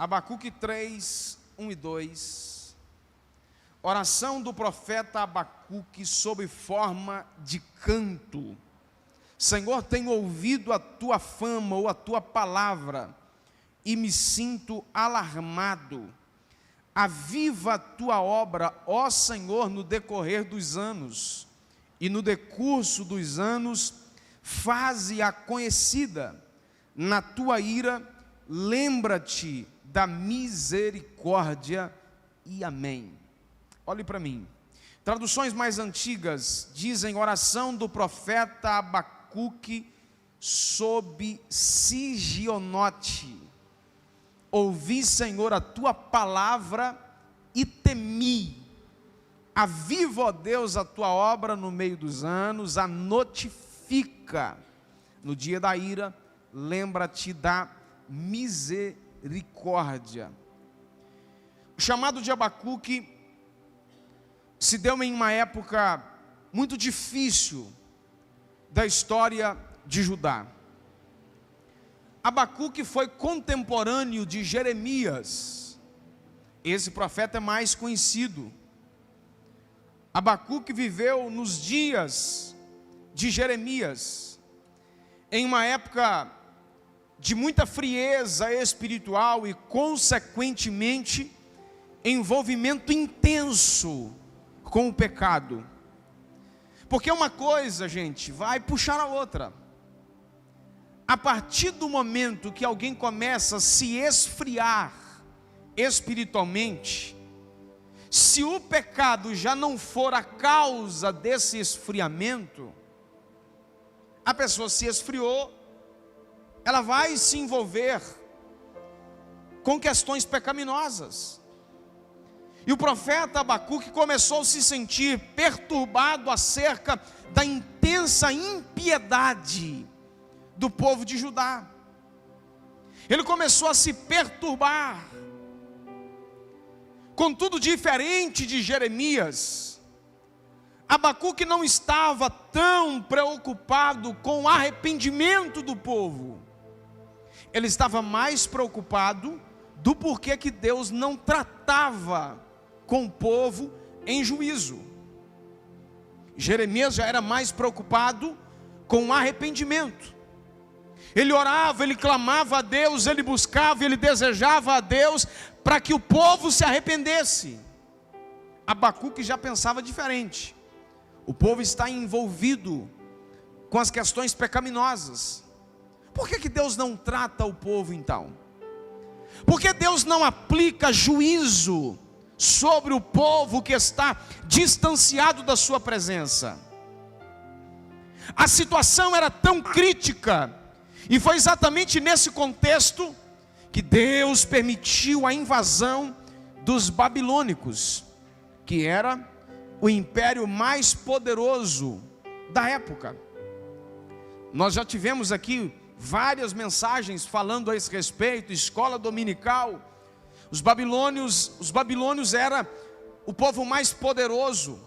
Abacuque 3, 1 e 2. Oração do profeta Abacuque sob forma de canto. Senhor, tenho ouvido a tua fama ou a tua palavra e me sinto alarmado. Aviva a tua obra, ó Senhor, no decorrer dos anos, e no decurso dos anos, faze-a conhecida. Na tua ira, lembra-te da misericórdia, e amém. Olhe para mim. Traduções mais antigas dizem oração do profeta Abacuque sob sigionote. Ouvi, Senhor, a tua palavra e temi. Aviva, ó Deus, a tua obra no meio dos anos, a notifica. No dia da ira, lembra-te da misericórdia. O chamado de Abacuque se deu em uma época muito difícil da história de Judá. Abacuque foi contemporâneo de Jeremias. Esse profeta é mais conhecido. Abacuque viveu nos dias de Jeremias, em uma época de muita frieza espiritual e, consequentemente, envolvimento intenso com o pecado. Porque uma coisa, gente, vai puxar a outra. A partir do momento que alguém começa a se esfriar espiritualmente, se o pecado já não for a causa desse esfriamento, a pessoa se esfriou, ela vai se envolver com questões pecaminosas. E o profeta Abacuque começou a se sentir perturbado acerca da intensa impiedade do povo de Judá. Ele começou a se perturbar. Contudo, diferente de Jeremias, Abacuque não estava tão preocupado com o arrependimento do povo. Ele estava mais preocupado do porquê que Deus não tratava com o povo em juízo. Jeremias já era mais preocupado com o arrependimento. Ele orava, ele clamava a Deus, ele buscava, ele desejava a Deus para que o povo se arrependesse. Abacuque já pensava diferente. O povo está envolvido com as questões pecaminosas. Por que Deus não trata o povo então? Por que Deus não aplica juízo sobre o povo que está distanciado da sua presença? A situação era tão crítica, e foi exatamente nesse contexto que Deus permitiu a invasão dos babilônicos, que era o império mais poderoso da época. Nós já tivemos aqui várias mensagens falando a esse respeito, escola dominical. Os babilônios era o povo mais poderoso,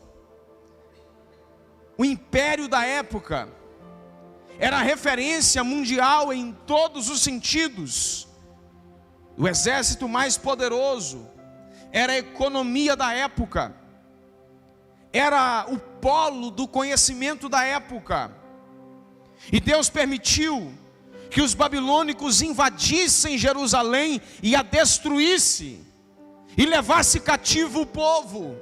o império da época, era a referência mundial em todos os sentidos, o exército mais poderoso, era a economia da época, era o polo do conhecimento da época. E Deus permitiu que os babilônicos invadissem Jerusalém e a destruísse, e levasse cativo o povo.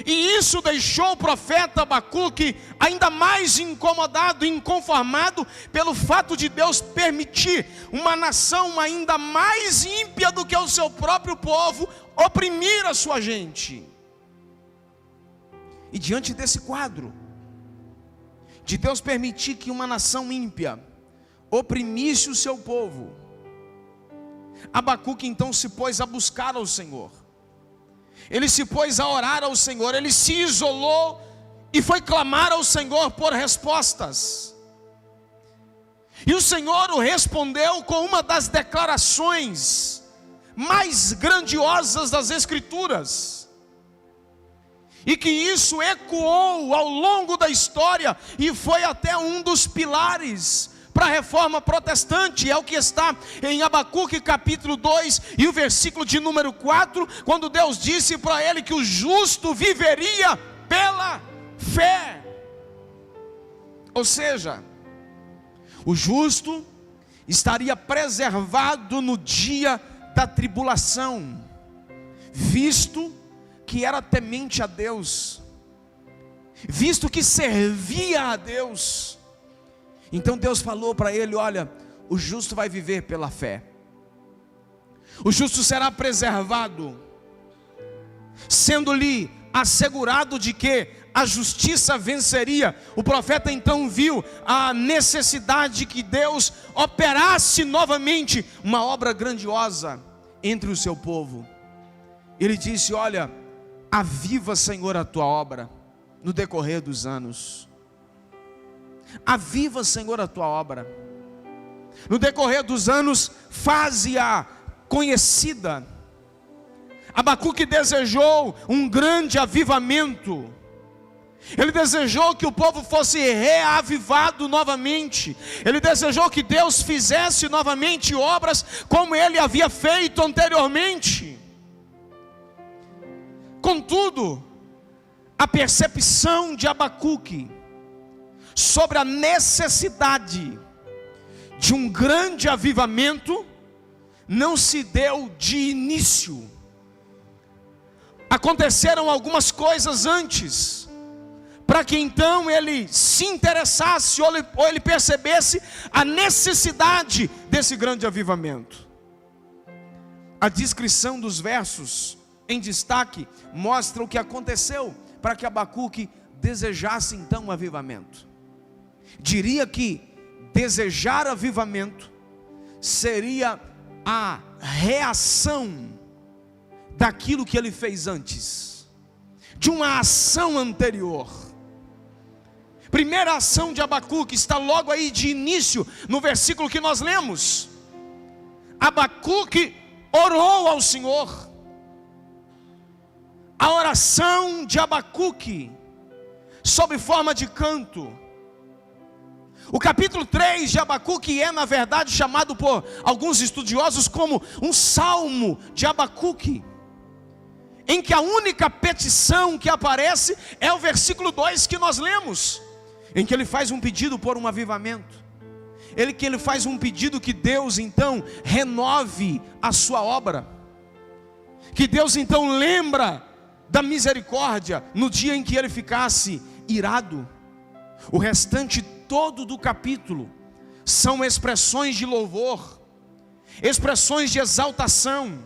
E isso deixou o profeta Abacuque ainda mais incomodado, inconformado, pelo fato de Deus permitir uma nação ainda mais ímpia do que o seu próprio povo oprimir a sua gente. E diante desse quadro, de Deus permitir que uma nação ímpia oprimisse o seu povo, Abacuque então se pôs a buscar ao Senhor. Ele se pôs a orar ao Senhor, ele se isolou e foi clamar ao Senhor por respostas. E o Senhor o respondeu com uma das declarações mais grandiosas das Escrituras, e que isso ecoou ao longo da história, e foi até um dos pilares para a reforma protestante. É o que está em Abacuque capítulo 2 e o versículo de número 4, quando Deus disse para ele que o justo viveria pela fé. Ou seja, o justo estaria preservado no dia da tribulação, visto que era temente a Deus, visto que servia a Deus. Então Deus falou para ele: olha, o justo vai viver pela fé, o justo será preservado, sendo-lhe assegurado de que a justiça venceria. O profeta então viu a necessidade de que Deus operasse novamente uma obra grandiosa entre o seu povo. Ele disse: olha, aviva, Senhor, a tua obra no decorrer dos anos. Aviva, Senhor, a tua obra no decorrer dos anos, faze-a conhecida. Abacuque desejou um grande avivamento. Ele desejou que o povo fosse reavivado novamente. Ele desejou que Deus fizesse novamente obras como ele havia feito anteriormente. Contudo, a percepção de Abacuque sobre a necessidade de um grande avivamento não se deu de início. Aconteceram algumas coisas antes, para que então ele se interessasse ou ele percebesse a necessidade desse grande avivamento. A descrição dos versos em destaque mostra o que aconteceu para que Abacuque desejasse então um avivamento. Diria que desejar avivamento seria a reação daquilo que ele fez antes, de uma ação anterior. Primeira ação de Abacuque está logo aí de início, no versículo que nós lemos. Abacuque orou ao Senhor. A oração de Abacuque, sob forma de canto. O capítulo 3 de Abacuque é, na verdade, chamado por alguns estudiosos como um salmo de Abacuque, em que a única petição que aparece é o versículo 2 que nós lemos, em que ele faz um pedido por um avivamento. Ele faz um pedido que Deus então renove a sua obra, que Deus então lembra da misericórdia no dia em que ele ficasse irado. O restante todo do capítulo são expressões de louvor, expressões de exaltação.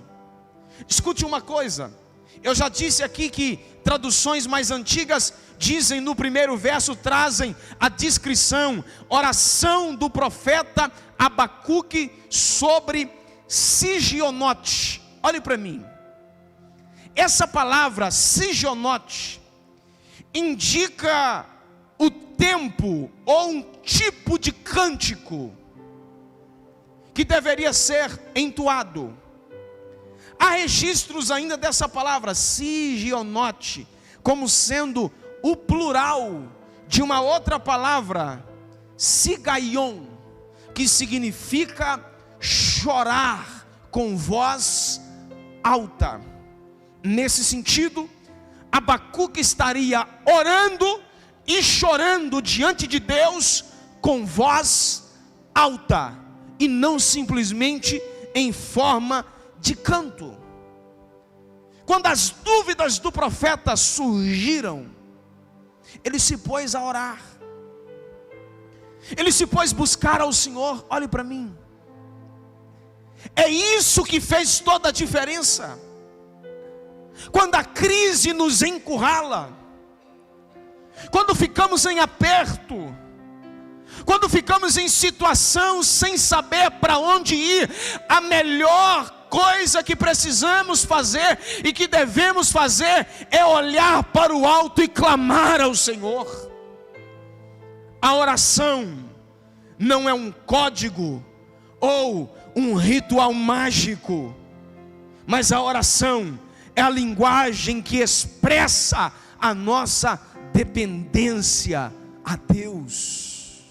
Escute uma coisa, eu já disse aqui que traduções mais antigas dizem no primeiro verso, trazem a descrição, oração do profeta Abacuque sobre Sigionote. Olhe para mim, essa palavra Sigionote indica o tempo ou um tipo de cântico que deveria ser entoado. Há registros ainda dessa palavra Sigionote como sendo o plural de uma outra palavra, Sigaion, que significa chorar com voz alta. Nesse sentido, Abacuque estaria orando e chorando diante de Deus com voz alta, e não simplesmente em forma de canto. Quando as dúvidas do profeta surgiram, ele se pôs a orar, ele se pôs a buscar ao Senhor. Olhe para mim, é isso que fez toda a diferença. Quando a crise nos encurrala, quando ficamos em aperto, quando ficamos em situação sem saber para onde ir, a melhor coisa que precisamos fazer e que devemos fazer é olhar para o alto e clamar ao Senhor. A oração não é um código ou um ritual mágico, mas a oração é a linguagem que expressa a nossa dependência a Deus.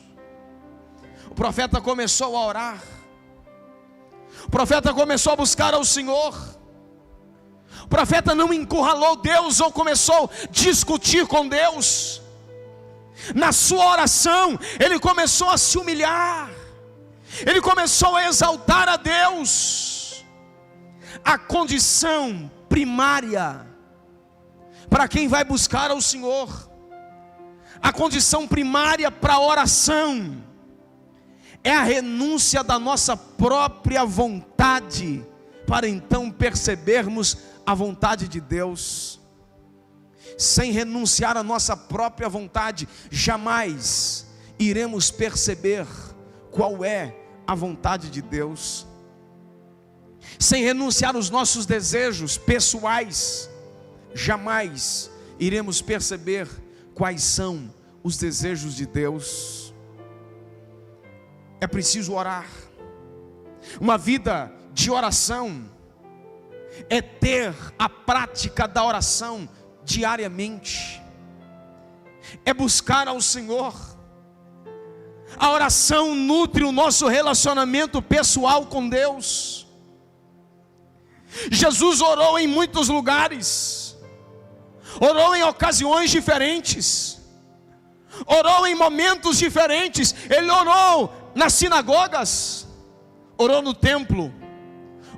O profeta começou a orar, o profeta começou a buscar ao Senhor. O profeta não encurralou Deus ou começou a discutir com Deus. Na sua oração, ele começou a se humilhar, ele começou a exaltar a Deus. A condição primária para quem vai buscar ao Senhor, a condição primária para a oração, é a renúncia da nossa própria vontade, para então percebermos a vontade de Deus. Sem renunciar à nossa própria vontade, jamais iremos perceber qual é a vontade de Deus. Sem renunciar aos nossos desejos pessoais, jamais iremos perceber quais são os desejos de Deus. É preciso orar. Uma vida de oração é ter a prática da oração diariamente, é buscar ao Senhor. A oração nutre o nosso relacionamento pessoal com Deus. Jesus orou em muitos lugares, orou em ocasiões diferentes, orou em momentos diferentes. Ele orou nas sinagogas, orou no templo,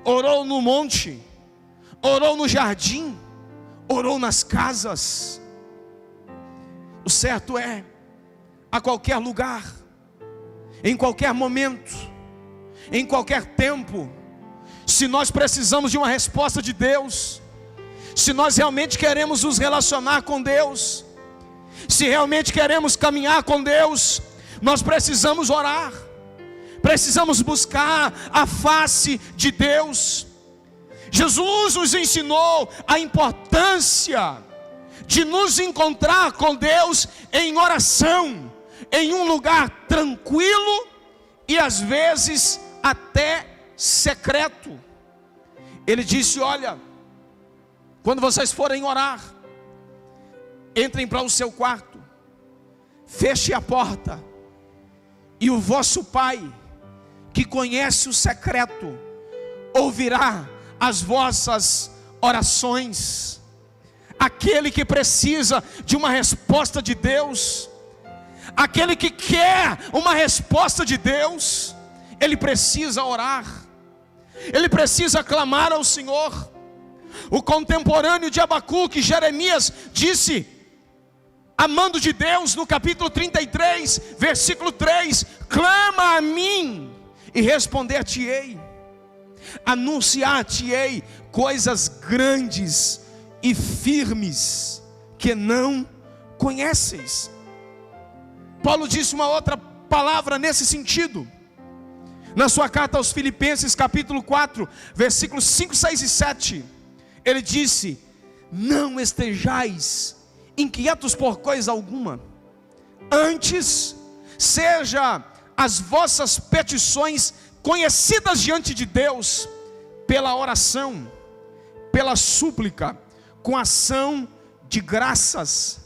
orou no monte, orou no jardim, orou nas casas. O certo é, a qualquer lugar, em qualquer momento, em qualquer tempo, se nós precisamos de uma resposta de Deus, se nós realmente queremos nos relacionar com Deus, se realmente queremos caminhar com Deus, nós precisamos orar, precisamos buscar a face de Deus. Jesus nos ensinou a importância de nos encontrar com Deus em oração, em um lugar tranquilo e às vezes até secreto. Ele disse: olha, quando vocês forem orar, entrem para o seu quarto, feche a porta, e o vosso Pai, que conhece o secreto, ouvirá as vossas orações. Aquele que precisa de uma resposta de Deus, aquele que quer uma resposta de Deus, ele precisa orar, ele precisa clamar ao Senhor. O contemporâneo de Abacuque, Jeremias, disse, amando de Deus, no capítulo 33, versículo 3: clama a mim e responder-te-ei, anunciar-te-ei coisas grandes e firmes que não conheceis. Paulo disse uma outra palavra nesse sentido, na sua carta aos Filipenses, capítulo 4, versículos 5, 6 e 7. Ele disse: não estejais inquietos por coisa alguma, antes seja as vossas petições conhecidas diante de Deus pela oração, pela súplica, com ação de graças,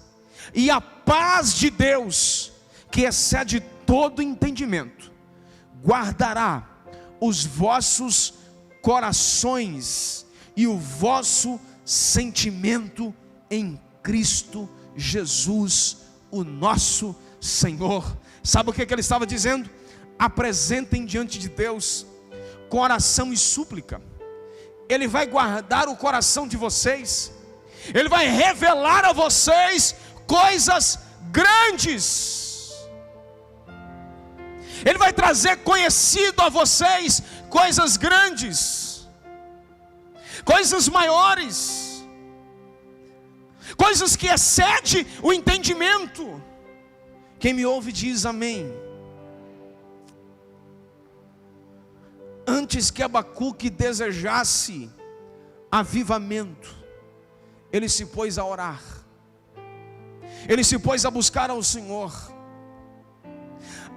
e a paz de Deus, que excede todo entendimento, guardará os vossos corações e o vosso sentimento em Cristo Jesus, o nosso Senhor. Sabe o que ele estava dizendo? Apresentem diante de Deus com oração e súplica. Ele vai guardar o coração de vocês, ele vai revelar a vocês coisas grandes, ele vai trazer conhecido a vocês coisas grandes, coisas maiores, coisas que excedem o entendimento. Quem me ouve diz amém. Antes que Abacuque desejasse avivamento, ele se pôs a orar, ele se pôs a buscar ao Senhor.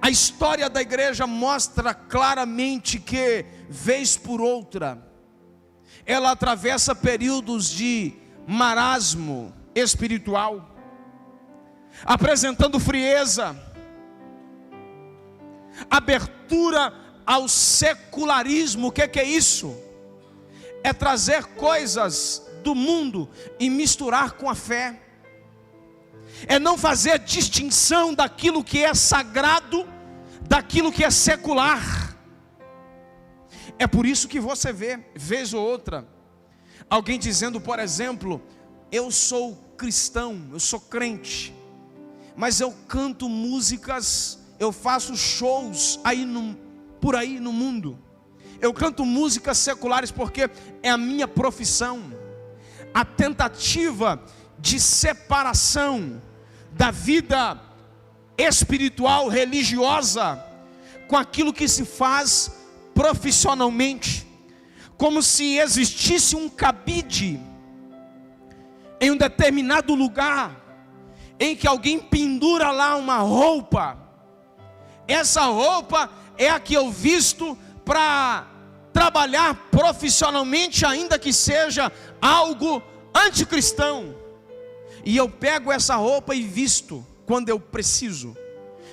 A história da igreja mostra claramente que, vez por outra, ela atravessa períodos de marasmo espiritual, apresentando frieza, abertura ao secularismo. O que é isso? É trazer coisas do mundo e misturar com a fé. É não fazer distinção daquilo que é sagrado, daquilo que é secular. É por isso que você vê, vez ou outra, alguém dizendo, por exemplo, eu sou cristão, eu sou crente, mas eu canto músicas, eu faço shows por aí no mundo. Eu canto músicas seculares porque é a minha profissão. A tentativa de separação da vida espiritual, religiosa, com aquilo que se faz profissionalmente, como se existisse um cabide em um determinado lugar, em que alguém pendura lá uma roupa. Essa roupa é a que eu visto para trabalhar profissionalmente, ainda que seja algo anticristão. E eu pego essa roupa e visto quando eu preciso.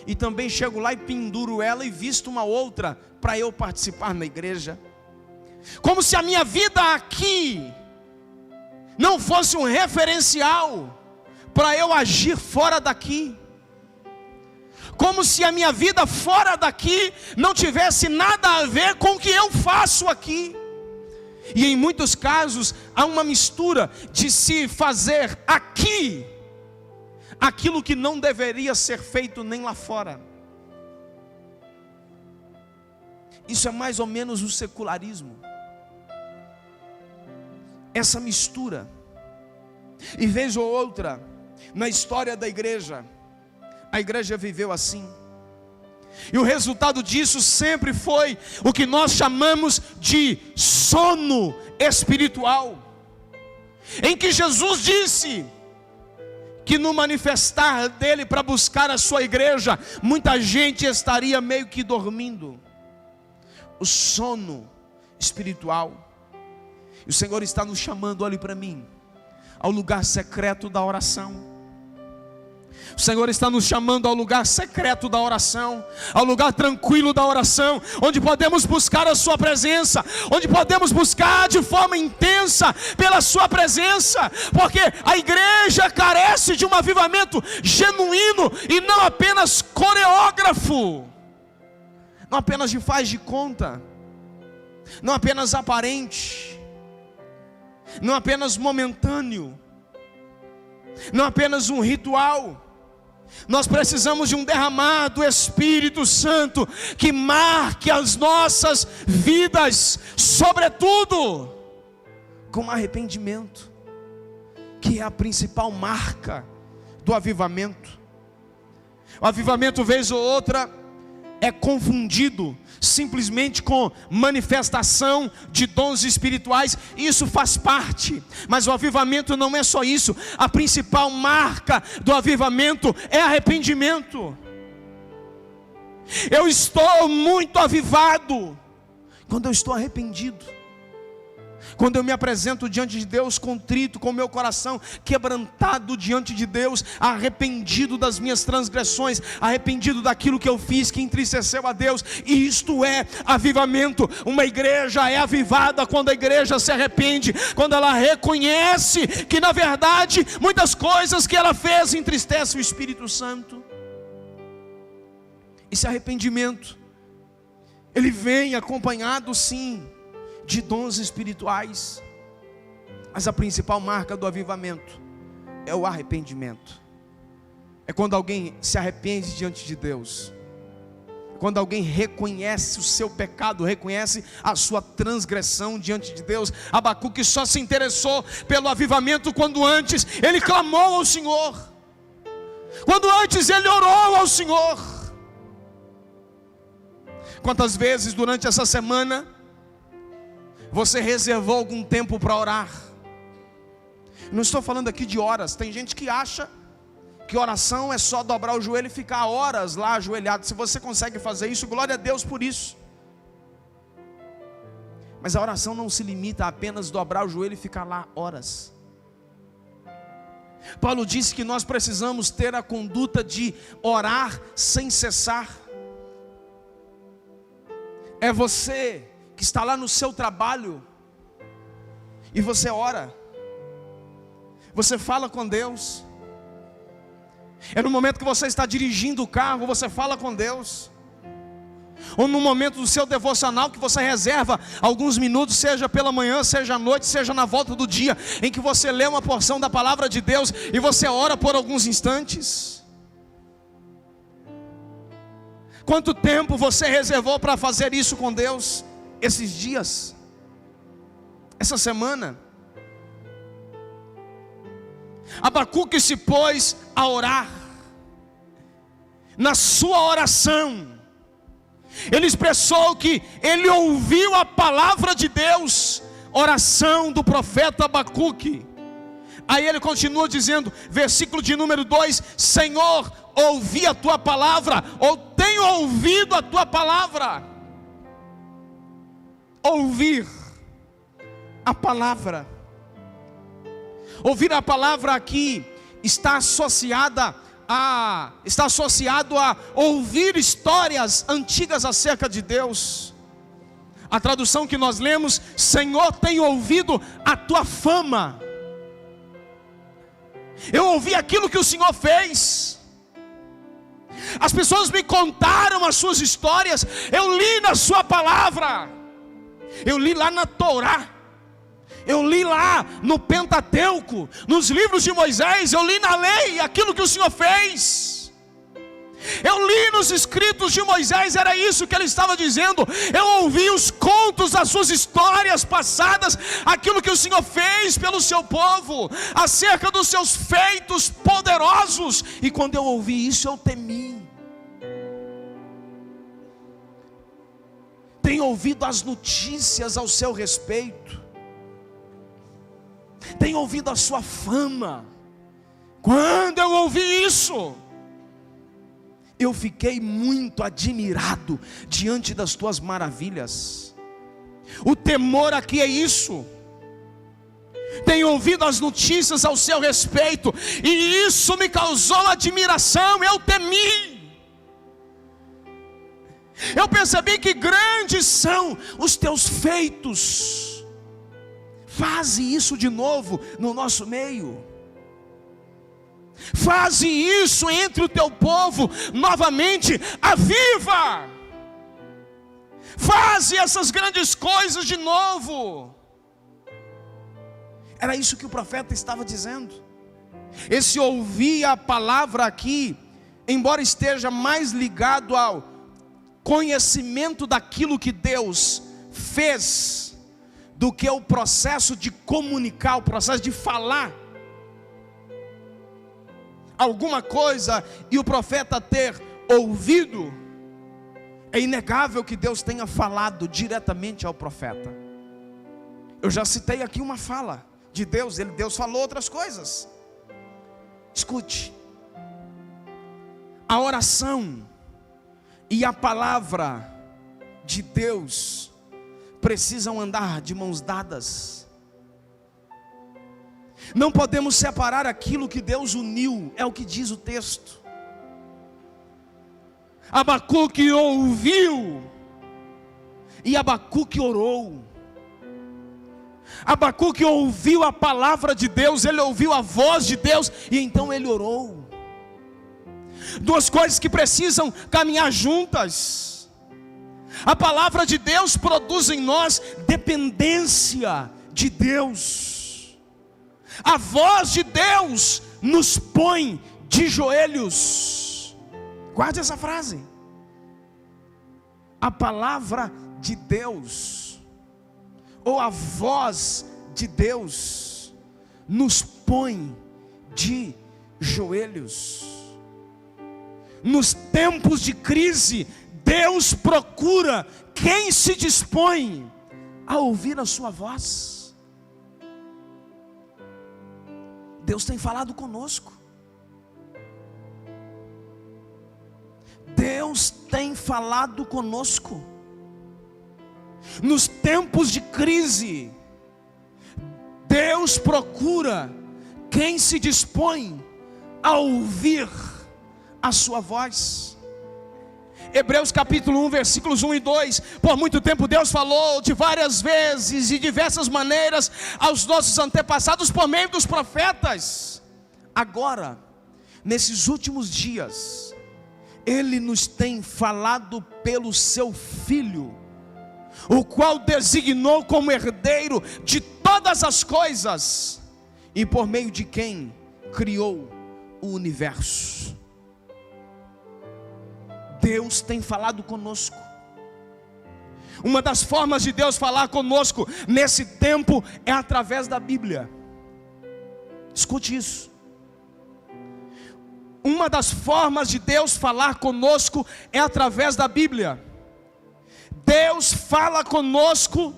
E também chego lá e penduro ela e visto uma outra para eu participar na igreja. Como se a minha vida aqui não fosse um referencial para eu agir fora daqui. Como se a minha vida fora daqui não tivesse nada a ver com o que eu faço aqui. E em muitos casos há uma mistura de se fazer aqui aquilo que não deveria ser feito nem lá fora. Isso é mais ou menos o secularismo. Essa mistura. E vez ou outra, na história da igreja, a igreja viveu assim. E o resultado disso sempre foi o que nós chamamos de sono espiritual, em que Jesus disse que no manifestar dele para buscar a sua igreja, muita gente estaria meio que dormindo. O sono espiritual. E o Senhor está nos chamando, olhe para mim, ao lugar secreto da oração. O Senhor está nos chamando ao lugar secreto da oração, ao lugar tranquilo da oração, onde podemos buscar a sua presença, onde podemos buscar de forma intensa pela sua presença, porque a igreja carece de um avivamento genuíno e não apenas coreógrafo, não apenas de faz de conta, não apenas aparente, não apenas momentâneo, não apenas um ritual. Nós precisamos de um derramar do Espírito Santo que marque as nossas vidas, sobretudo com arrependimento, que é a principal marca do avivamento. O avivamento, vez ou outra, é confundido simplesmente com manifestação de dons espirituais. Isso faz parte, mas o avivamento não é só isso. A principal marca do avivamento é arrependimento. Eu estou muito avivado quando eu estou arrependido, quando eu me apresento diante de Deus contrito, com o meu coração quebrantado diante de Deus, arrependido das minhas transgressões, arrependido daquilo que eu fiz que entristeceu a Deus. E isto é avivamento. Uma igreja é avivada quando a igreja se arrepende, quando ela reconhece que na verdade muitas coisas que ela fez entristecem o Espírito Santo. Esse arrependimento, ele vem acompanhado sim de dons espirituais, mas a principal marca do avivamento é o arrependimento. É quando alguém se arrepende diante de Deus, quando alguém reconhece o seu pecado, reconhece a sua transgressão diante de Deus. Abacuque só se interessou pelo avivamento quando antes ele clamou ao Senhor, quando antes ele orou ao Senhor. Quantas vezes durante essa semana você reservou algum tempo para orar? Não estou falando aqui de horas. Tem gente que acha que oração é só dobrar o joelho e ficar horas lá ajoelhado. Se você consegue fazer isso, glória a Deus por isso. Mas a oração não se limita a apenas dobrar o joelho e ficar lá horas. Paulo disse que nós precisamos ter a conduta de orar sem cessar. É você que está lá no seu trabalho e você ora, você fala com Deus. É no momento que você está dirigindo o carro, você fala com Deus. Ou no momento do seu devocional que você reserva alguns minutos, seja pela manhã, seja à noite, seja na volta do dia, em que você lê uma porção da palavra de Deus e você ora por alguns instantes. Quanto tempo você reservou para fazer isso com Deus esses dias, essa semana? Abacuque se pôs a orar. Na sua oração, ele expressou que ele ouviu a palavra de Deus, oração do profeta Abacuque. Aí ele continua dizendo, versículo de número 2: Senhor, ouvi a tua palavra, ou tenho ouvido a tua palavra. Ouvir a palavra. Ouvir a palavra aqui está associado a ouvir histórias antigas acerca de Deus. A tradução que nós lemos: Senhor, tenho ouvido a tua fama. Eu ouvi aquilo que o Senhor fez. As pessoas me contaram as suas histórias. Eu li na sua palavra. Eu li lá na Torá. Eu li lá no Pentateuco, nos livros de Moisés. Eu li na lei aquilo que o Senhor fez. Eu li nos escritos de Moisés, era isso que ele estava dizendo. Eu ouvi os contos das suas histórias passadas, aquilo que o Senhor fez pelo seu povo, acerca dos seus feitos poderosos. E quando eu ouvi isso, eu temi. Tenho ouvido as notícias ao seu respeito. Tenho ouvido a sua fama. Quando eu ouvi isso, eu fiquei muito admirado diante das tuas maravilhas. O temor aqui é isso. Tenho ouvido as notícias ao seu respeito, e isso me causou admiração. Eu temi. Eu percebi que grandes são os teus feitos. Faze isso de novo no nosso meio. Faze isso entre o teu povo novamente. Aviva. Faze essas grandes coisas de novo. Era isso que o profeta estava dizendo. Esse ouvir a palavra aqui, embora esteja mais ligado ao conhecimento daquilo que Deus fez, do que o processo de comunicar, o processo de falar alguma coisa e o profeta ter ouvido, é inegável que Deus tenha falado diretamente ao profeta. Eu já citei aqui uma fala de Deus. Deus falou outras coisas. Escute, a oração e a palavra de Deus precisam andar de mãos dadas. Não podemos separar aquilo que Deus uniu, é o que diz o texto. Abacuque ouviu e Abacuque orou. Abacuque ouviu a palavra de Deus, ele ouviu a voz de Deus e então ele orou. Duas coisas que precisam caminhar juntas. A palavra de Deus produz em nós dependência de Deus. A voz de Deus nos põe de joelhos. Guarde essa frase. A palavra de Deus, ou a voz de Deus, nos põe de joelhos. Nos tempos de crise, Deus procura quem se dispõe a ouvir a sua voz. Deus tem falado conosco. Deus tem falado conosco. Nos tempos de crise, Deus procura quem se dispõe a ouvir a sua voz. Hebreus capítulo 1, versículos 1 e 2. Por muito tempo Deus falou de várias vezes e diversas maneiras aos nossos antepassados por meio dos profetas. Agora, nesses últimos dias, Ele nos tem falado pelo seu Filho, o qual designou como herdeiro de todas as coisas, e por meio de quem criou o universo. Deus tem falado conosco. Uma das formas de Deus falar conosco nesse tempo é através da Bíblia. Escute isso. Uma das formas de Deus falar conosco é através da Bíblia. Deus fala conosco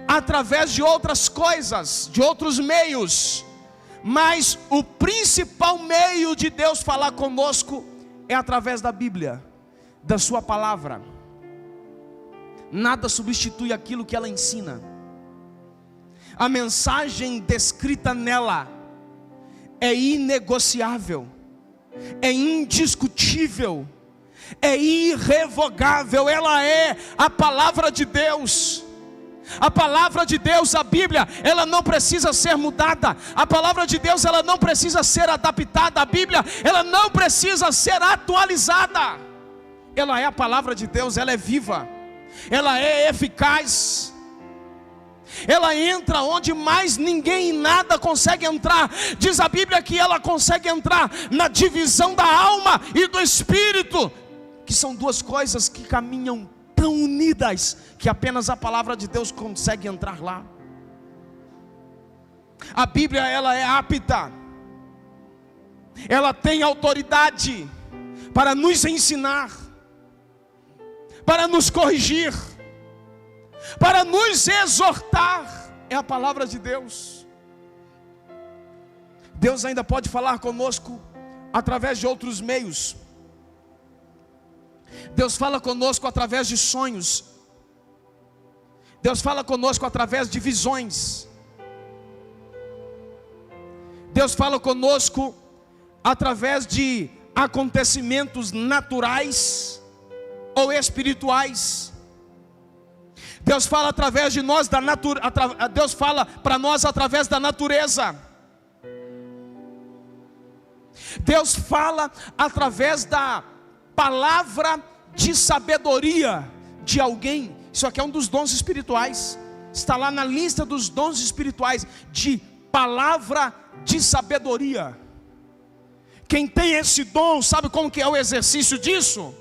através de outras coisas, de outros meios, mas o principal meio de Deus falar conosco é através da Bíblia, da sua palavra. Nada substitui aquilo que ela ensina. A mensagem descrita nela é inegociável, é indiscutível, é irrevogável. Ela é a palavra de Deus. A palavra de Deus, a Bíblia, ela não precisa ser mudada. A palavra de Deus, ela não precisa ser adaptada. A Bíblia, ela não precisa ser atualizada. Ela é a palavra de Deus, ela é viva, ela é eficaz. Ela entra onde mais ninguém e nada consegue entrar. Diz a Bíblia que ela consegue entrar na divisão da alma e do espírito, que são duas coisas que caminham tão unidas que apenas a palavra de Deus consegue entrar lá. A Bíblia, ela é apta, ela tem autoridade para nos ensinar, para nos corrigir, para nos exortar. É a palavra de Deus. Deus ainda pode falar conosco através de outros meios. Deus fala conosco através de sonhos. Deus fala conosco através de visões. Deus fala conosco através de acontecimentos naturais ou espirituais. Deus fala através de nós Deus fala para nós através da natureza. Deus fala através da palavra de sabedoria de alguém. Isso aqui é um dos dons espirituais. Está lá na lista dos dons espirituais, de palavra de sabedoria. Quem tem esse dom, sabe como que é o exercício disso?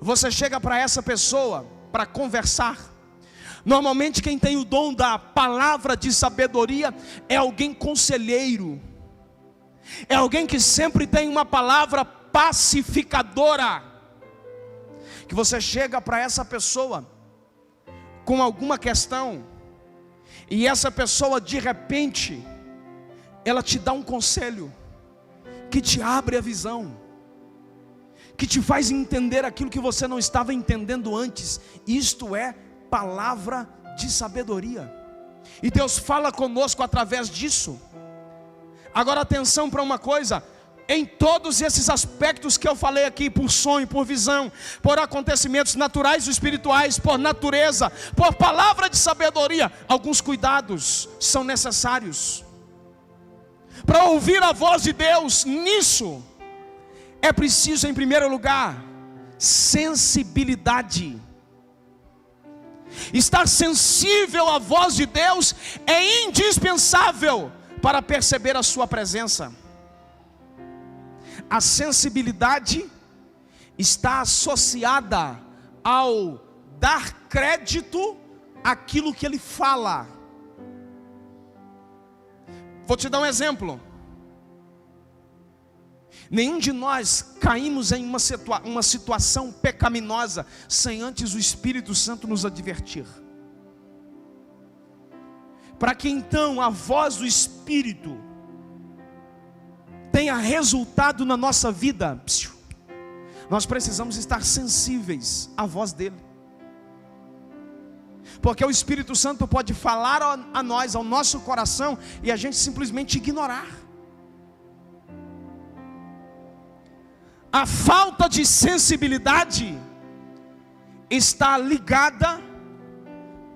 Você chega para essa pessoa para conversar. Normalmente quem tem o dom da palavra de sabedoria é alguém conselheiro, é alguém que sempre tem uma palavra pacificadora, que você chega para essa pessoa com alguma questão, e essa pessoa de repente, ela te dá um conselho, que te abre a visão, que te faz entender aquilo que você não estava entendendo antes. Isto é palavra de sabedoria, e Deus fala conosco através disso. Agora atenção para uma coisa: em todos esses aspectos que eu falei aqui, por sonho, por visão, por acontecimentos naturais ou espirituais, por natureza, por palavra de sabedoria, alguns cuidados são necessários. Para ouvir a voz de Deus nisso, é preciso, em primeiro lugar, sensibilidade. Estar sensível à voz de Deus é indispensável para perceber a sua presença. A sensibilidade está associada ao dar crédito àquilo que Ele fala. Vou te dar um exemplo. Nenhum de nós caímos em uma situação pecaminosa sem antes o Espírito Santo nos advertir, para que então a voz do Espírito tenha resultado na nossa vida. Nós precisamos estar sensíveis à voz dele, porque o Espírito Santo pode falar a nós, ao nosso coração, e a gente simplesmente ignorar. A falta de sensibilidade está ligada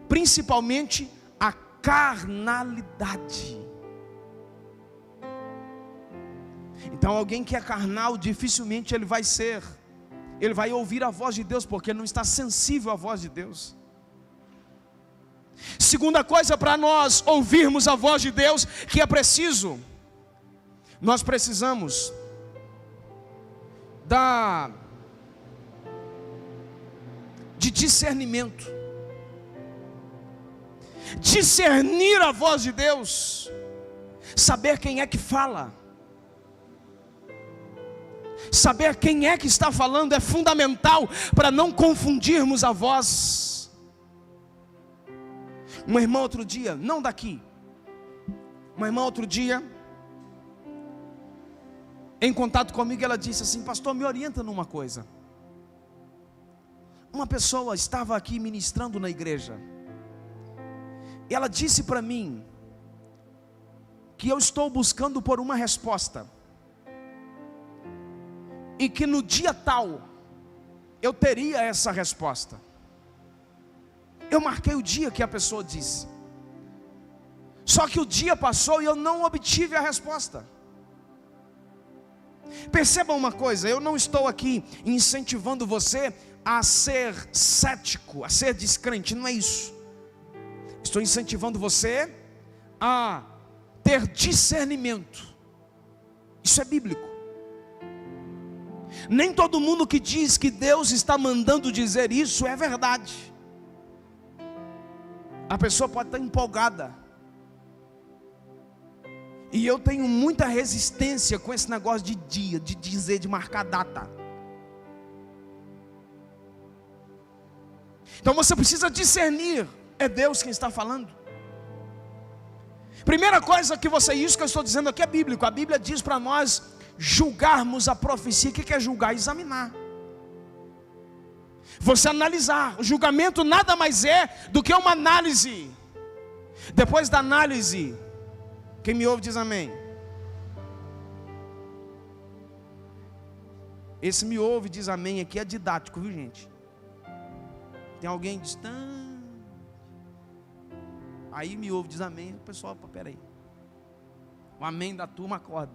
principalmente à carnalidade. Então alguém que é carnal, dificilmente ele vai ouvir a voz de Deus, porque ele não está sensível à voz de Deus. Segunda coisa para nós ouvirmos a voz de Deus, que é preciso, nós precisamos de discernimento. Discernir a voz de Deus, saber quem é que fala, saber quem é que está falando é fundamental para não confundirmos a voz. Uma irmã outro dia, não daqui, uma irmã outro dia, em contato comigo, ela disse assim: pastor, me orienta numa coisa. Uma pessoa estava aqui ministrando na igreja, e ela disse para mim que eu estou buscando por uma resposta, e que no dia tal eu teria essa resposta. Eu marquei o dia que a pessoa disse, só que o dia passou e eu não obtive a resposta. Perceba uma coisa, eu não estou aqui incentivando você a ser cético, a ser descrente, não é isso. Estou incentivando você a ter discernimento. Isso é bíblico. Nem todo mundo que diz que Deus está mandando dizer isso é verdade. A pessoa pode estar empolgada, e eu tenho muita resistência com esse negócio de dia, de dizer, de marcar data. Então você precisa discernir, é Deus quem está falando. Primeira coisa que isso que eu estou dizendo aqui é bíblico. A Bíblia diz para nós julgarmos a profecia. O que é julgar? Examinar. Você analisar. O julgamento nada mais é do que uma análise. Depois da análise, quem me ouve diz amém. Esse me ouve diz amém aqui é didático, viu, gente? Tem alguém distante, aí me ouve diz amém. O pessoal, peraí, o amém da turma acorda.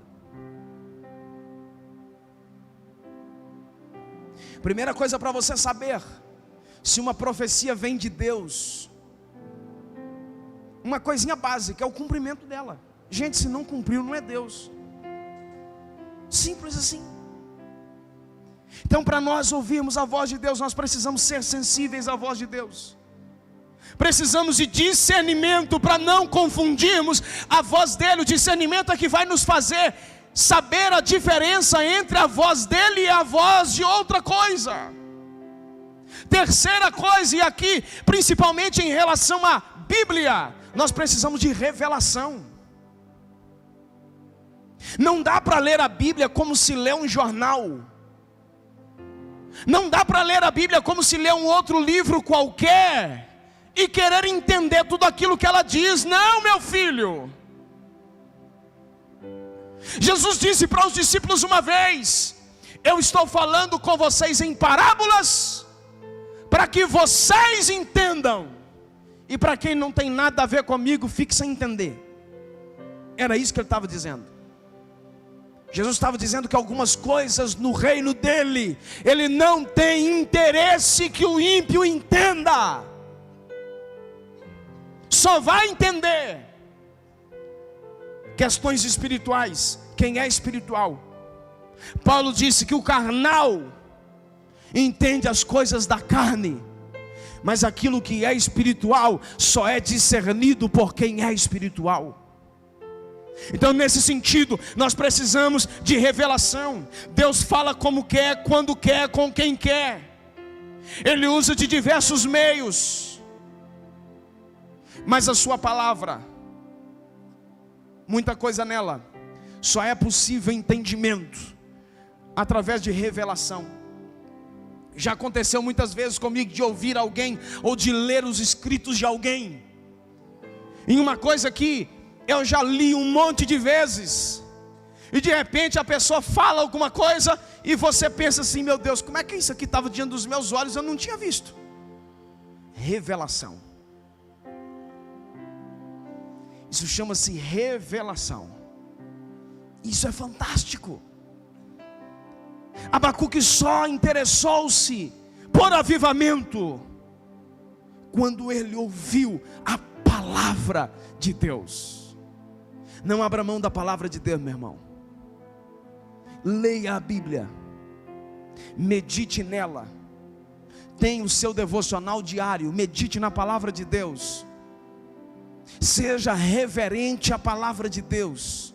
Primeira coisa para você saber se uma profecia vem de Deus, uma coisinha básica, é o cumprimento dela. Gente, se não cumpriu, não é Deus. Simples assim. Então, para nós ouvirmos a voz de Deus, nós precisamos ser sensíveis à voz de Deus. Precisamos de discernimento para não confundirmos a voz dele. O discernimento é que vai nos fazer saber a diferença entre a voz dele e a voz de outra coisa. Terceira coisa, e aqui principalmente em relação à Bíblia, nós precisamos de revelação. Não dá para ler a Bíblia como se lê um jornal. Não dá para ler a Bíblia como se lê um outro livro qualquer e querer entender tudo aquilo que ela diz. Não, meu filho. Jesus disse para os discípulos uma vez: eu estou falando com vocês em parábolas, para que vocês entendam, e para quem não tem nada a ver comigo, fique sem entender. Era isso que ele estava dizendo. Jesus estava dizendo que algumas coisas no reino dele, ele não tem interesse que o ímpio entenda. Só vai entender questões espirituais quem é espiritual. Paulo disse que o carnal entende as coisas da carne, mas aquilo que é espiritual só é discernido por quem é espiritual. Então, nesse sentido, nós precisamos de revelação. Deus fala como quer, quando quer, com quem quer. Ele usa de diversos meios, mas a sua palavra, muita coisa nela, só é possível entendimento através de revelação. Já aconteceu muitas vezes comigo de ouvir alguém, ou de ler os escritos de alguém, em uma coisa que eu já li um monte de vezes, e de repente a pessoa fala alguma coisa, e você pensa assim: meu Deus, como é que isso aqui estava diante dos meus olhos, eu não tinha visto. revelação. Isso chama-se revelação. Isso é fantástico. Abacuque só interessou-se por avivamento quando ele ouviu a palavra de Deus. Não abra mão da palavra de Deus, meu irmão. Leia a Bíblia, medite nela, tenha o seu devocional diário, medite na palavra de Deus, seja reverente à palavra de Deus,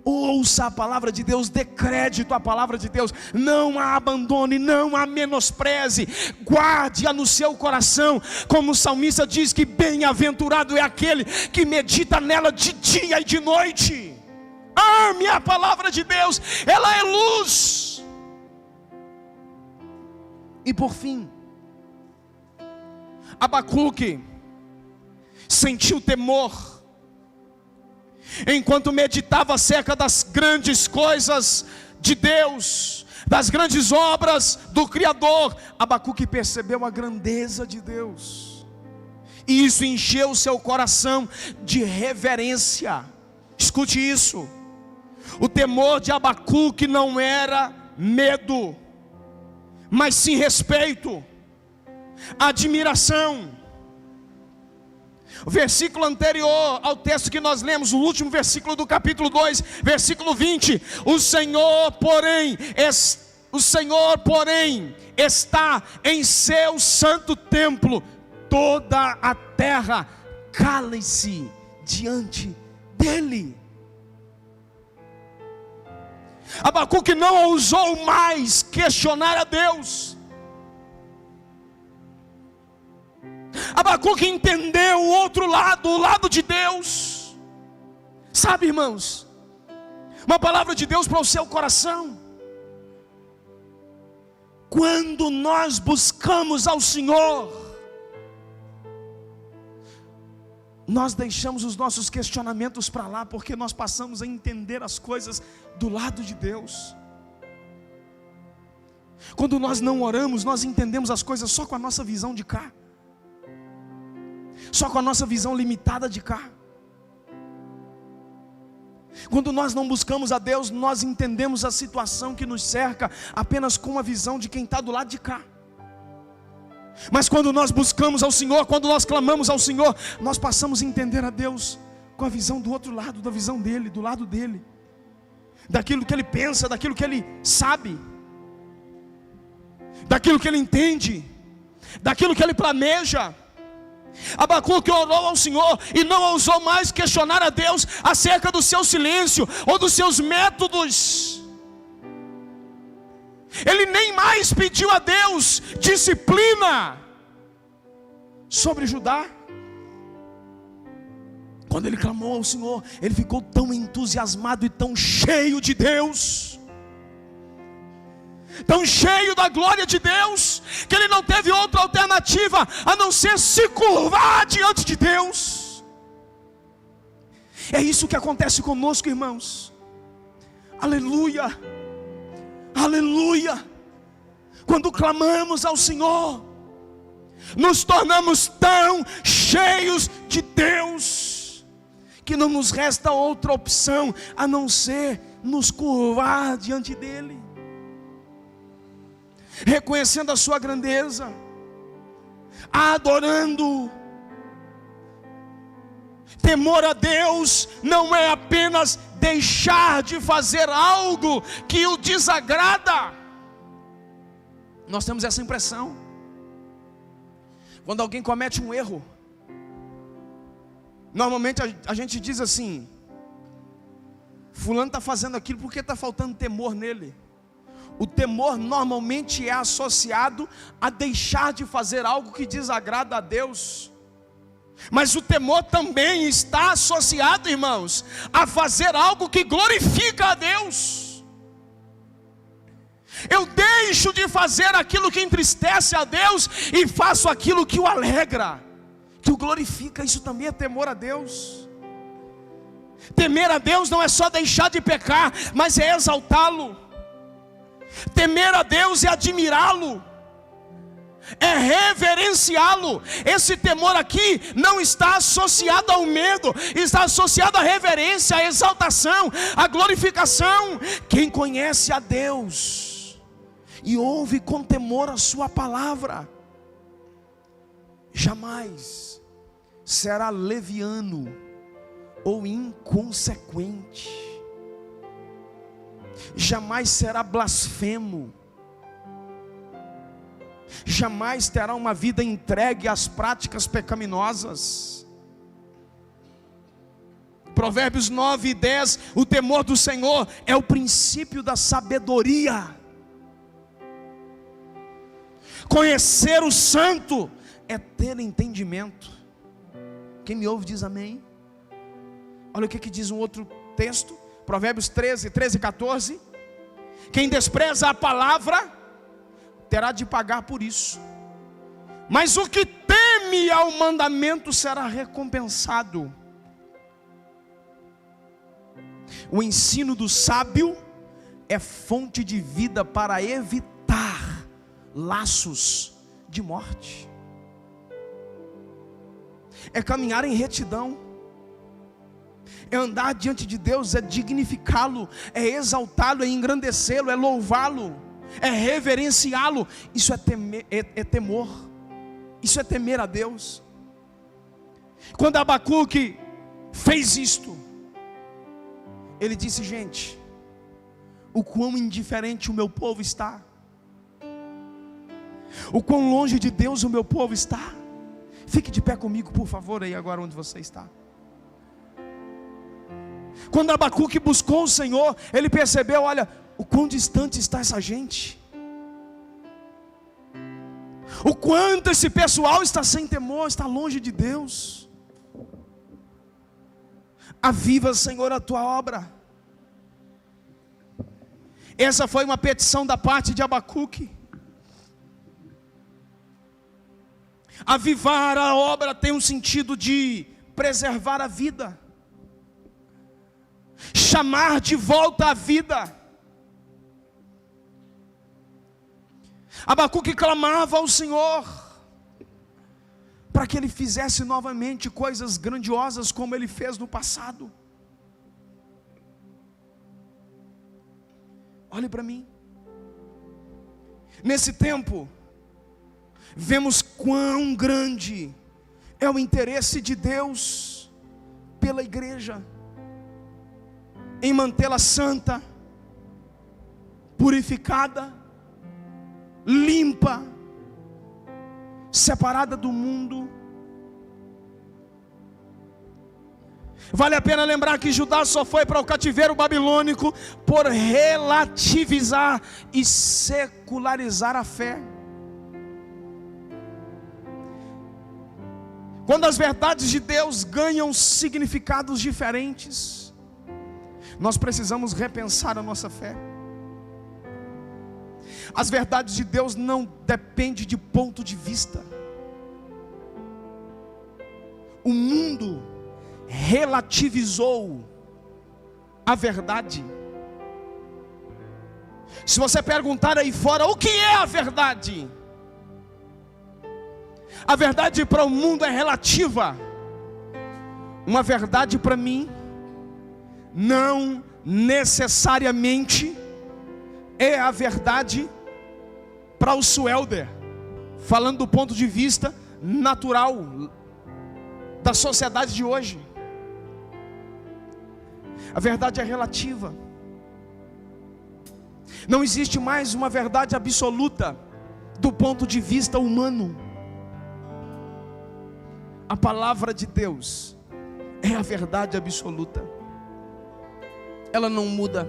ouça a palavra de Deus, dê crédito à palavra de Deus, não a abandone, não a menospreze, guarde-a no seu coração, como o salmista diz que bem-aventurado é aquele que medita nela de dia e de noite. Ame a palavra de Deus, ela é luz. E por fim, Abacuque sentiu temor enquanto meditava acerca das grandes coisas de Deus, das grandes obras do Criador. Abacuque percebeu a grandeza de Deus, e isso encheu o seu coração de reverência. Escute isso, o temor de Abacuque não era medo, mas sim respeito, admiração. O versículo anterior ao texto que nós lemos, o último versículo do capítulo 2, versículo 20: o Senhor, porém, está em seu santo templo, toda a terra cale-se diante dele. Abacuque não ousou mais questionar a Deus. Abacuque entendeu o outro lado, o lado de Deus. Sabe, irmãos, uma palavra de Deus para o seu coração: quando nós buscamos ao Senhor, nós deixamos os nossos questionamentos para lá, porque nós passamos a entender as coisas do lado de Deus. Quando nós não oramos, nós entendemos as coisas só com a nossa visão de cá, só com a nossa visão limitada de cá. Quando nós não buscamos a Deus, nós entendemos a situação que nos cerca apenas com a visão de quem está do lado de cá. Mas quando nós buscamos ao Senhor, quando nós clamamos ao Senhor, nós passamos a entender a Deus com a visão do outro lado, da visão dele, do lado dele, daquilo que ele pensa, daquilo que ele sabe, daquilo que ele entende, daquilo que ele planeja. Abacuque orou ao Senhor e não ousou mais questionar a Deus acerca do seu silêncio ou dos seus métodos. Ele nem mais pediu a Deus disciplina sobre Judá. Quando ele clamou ao Senhor, ele ficou tão entusiasmado e tão cheio de Deus, tão cheio da glória de Deus, que ele não teve outra alternativa a não ser se curvar diante de Deus. É isso que acontece conosco, irmãos. Aleluia, aleluia. Quando clamamos ao Senhor, nos tornamos tão cheios de Deus, que não nos resta outra opção a não ser nos curvar diante dele, reconhecendo a sua grandeza, adorando. Temor a Deus não é apenas deixar de fazer algo que o desagrada. Nós temos essa impressão. Quando alguém comete um erro, normalmente a gente diz assim: fulano está fazendo aquilo porque está faltando temor nele. O temor normalmente é associado a deixar de fazer algo que desagrada a Deus. Mas o temor também está associado, irmãos, a fazer algo que glorifica a Deus. Eu deixo de fazer aquilo que entristece a Deus e faço aquilo que o alegra, que o glorifica. Isso também é temor a Deus. Temer a Deus não é só deixar de pecar, mas é exaltá-lo. Temer a Deus é admirá-lo. é reverenciá-lo. Esse temor aqui não está associado ao medo, está associado à reverência, à exaltação, à glorificação. Quem conhece a Deus e ouve com temor a sua palavra, jamais será leviano ou inconsequente, jamais será blasfemo, jamais terá uma vida entregue às práticas pecaminosas. Provérbios 9 e 10, o temor do Senhor é o princípio da sabedoria. Conhecer o santo é ter entendimento. Quem me ouve diz amém. Olha o que diz um outro texto, Provérbios 13 e 14. Quem despreza a palavra terá de pagar por isso, mas o que teme ao mandamento será recompensado. O ensino do sábio é fonte de vida para evitar laços de morte. É caminhar em retidão, é andar diante de Deus, é dignificá-lo, é exaltá-lo, é engrandecê-lo, é louvá-lo, é reverenciá-lo. Isso é temor, isso é temer a Deus. Quando Abacuque fez isto, ele disse: gente, o quão indiferente o meu povo está, o quão longe de Deus o meu povo está. Fique de pé comigo, por favor, aí agora onde você está. Quando Abacuque buscou o Senhor, ele percebeu: olha, o quão distante está essa gente, o quanto esse pessoal está sem temor, está longe de Deus. Aviva, Senhor, a tua obra. Essa foi uma petição da parte de Abacuque. Avivar a obra tem um sentido de preservar a vida, chamar de volta a vida. Abacuque clamava ao Senhor para que Ele fizesse novamente coisas grandiosas como Ele fez no passado. Olhe para mim. Nesse tempo, vemos quão grande é o interesse de Deus pela igreja, em mantê-la santa, purificada, limpa, separada do mundo. Vale a pena lembrar que Judá só foi para o cativeiro babilônico por relativizar e secularizar a fé. Quando as verdades de Deus ganham significados diferentes, nós precisamos repensar a nossa fé. As verdades de Deus não dependem de ponto de vista. O mundo relativizou a verdade. Se você perguntar aí fora, o que é a verdade? A verdade para o mundo é relativa. Uma verdade para mim não necessariamente é a verdade para o Suelder, falando do ponto de vista natural da sociedade de hoje. A verdade é relativa. Não existe mais uma verdade absoluta do ponto de vista humano. A palavra de Deus é a verdade absoluta. Ela não muda,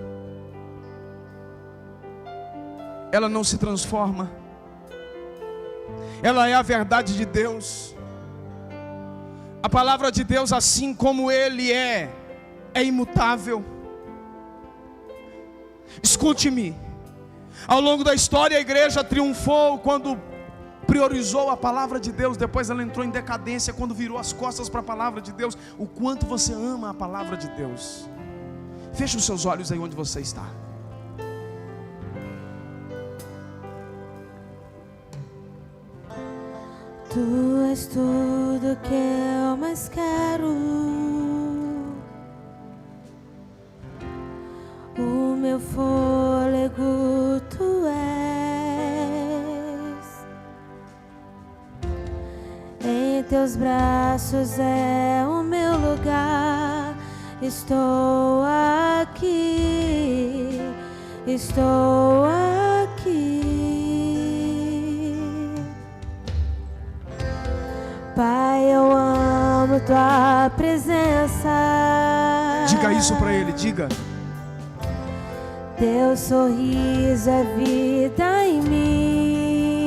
ela não se transforma. Ela é a verdade de Deus. A palavra de Deus, assim como Ele é imutável. Escute-me, ao longo da história a igreja triunfou quando priorizou a palavra de Deus. Depois ela entrou em decadência quando virou as costas para a palavra de Deus. O quanto você ama a palavra de Deus? Feche os seus olhos aí onde você está. Tu és tudo que eu mais quero. O meu fôlego tu és. Em teus braços é o meu lugar. Estou aqui, estou aqui. Pai, eu amo tua presença. Diga isso para ele, diga. Teu sorriso é vida em mim.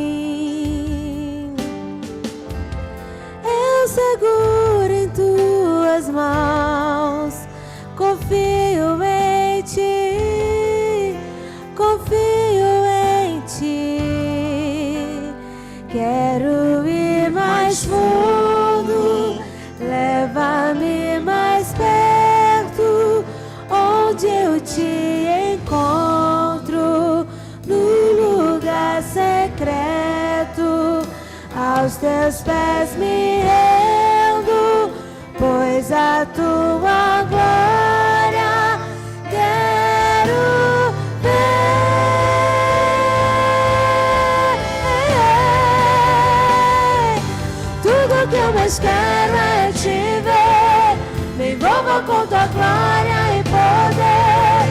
Eu seguro em tuas mãos. Confio em ti. Confio em ti. Quero ir mais fundo. Leva-me mais perto. Onde eu te encontro, no lugar secreto, aos teus pés me rendo, pois a tua glória quero ver. Tudo que eu mais quero é te ver. Me envolva com tua glória e poder.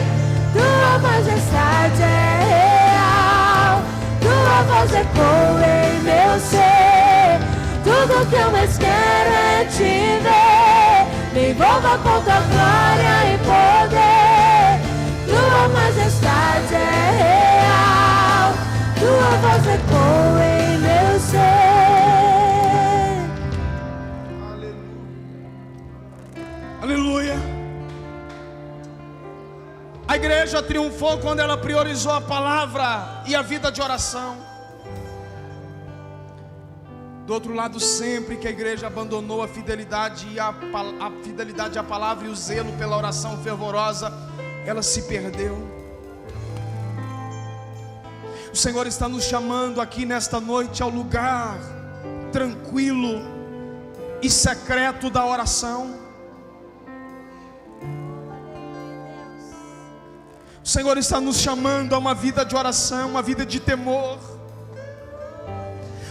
Tua majestade é real. Tua voz ecoa em meu ser. Tudo que eu mais quero é te ver. Me envolva com tua glória e poder. Tua majestade é real. Tua voz ecoa em meu ser. Aleluia. A igreja triunfou quando ela priorizou a palavra e a vida de oração. Do outro lado, sempre que a igreja abandonou a fidelidade fidelidade à palavra e o zelo pela oração fervorosa, ela se perdeu. O Senhor está nos chamando aqui nesta noite ao lugar tranquilo e secreto da oração. O Senhor está nos chamando a uma vida de oração, uma vida de temor.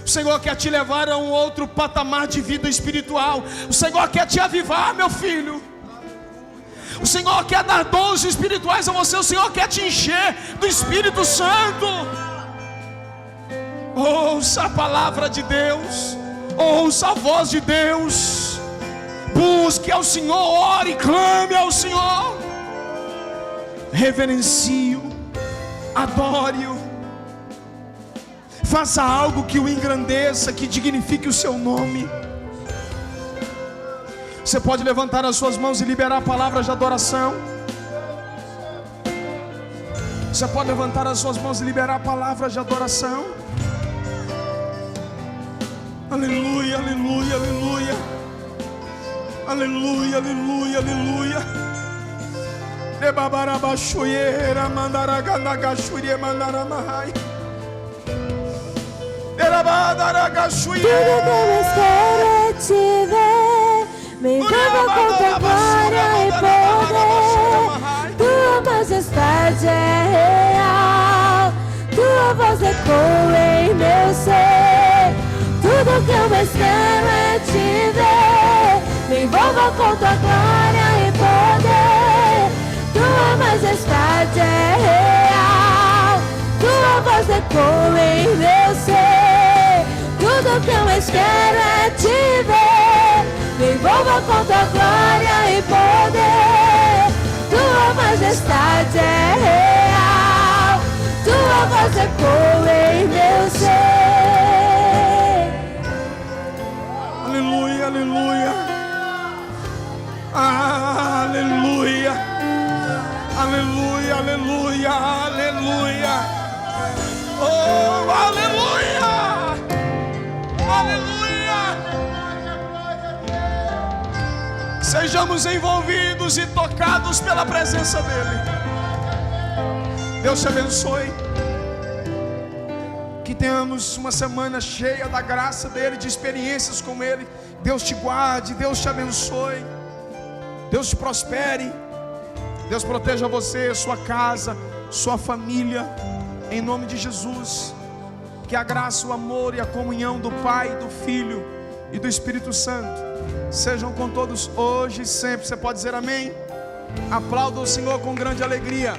O Senhor quer te levar a um outro patamar de vida espiritual. O Senhor quer te avivar, meu filho. O Senhor quer dar dons espirituais a você. O Senhor quer te encher do Espírito Santo. Ouça a palavra de Deus. Ouça a voz de Deus. Busque ao Senhor, ore, clame ao Senhor. Reverencie-o, adore-o. Faça algo que o engrandeça, que dignifique o seu nome. Você pode levantar as suas mãos e liberar palavras de adoração. Você pode levantar as suas mãos e liberar palavras de adoração. Aleluia, aleluia, aleluia. Aleluia, aleluia, aleluia. Rebabarabaxuieira, mandaraganagashurie, mandaramahai. Tudo que eu mais quero é te ver. Me envolva com tua glória e poder. Tua majestade é real. Tua voz ecoa em meu ser. Tudo que eu mais quero é te ver. Me envolva com tua glória e poder. Tua majestade é real. Tua voz ecoa em meu ser. Tudo que eu mais quero é te ver. Me envolva com tua glória e poder. Tua majestade é real. Tua voz ecoa em meu ser. Aleluia, aleluia. Aleluia. Aleluia, aleluia, aleluia. Oh, aleluia. Aleluia. Sejamos envolvidos e tocados pela presença dEle. Deus te abençoe. Que tenhamos uma semana cheia da graça dele, de experiências com ele. Deus te guarde, Deus te abençoe, Deus te prospere, Deus proteja você, sua casa, sua família, em nome de Jesus. Que a graça, o amor e a comunhão do Pai, do Filho e do Espírito Santo sejam com todos hoje e sempre. Você pode dizer amém? Aplauda o Senhor com grande alegria.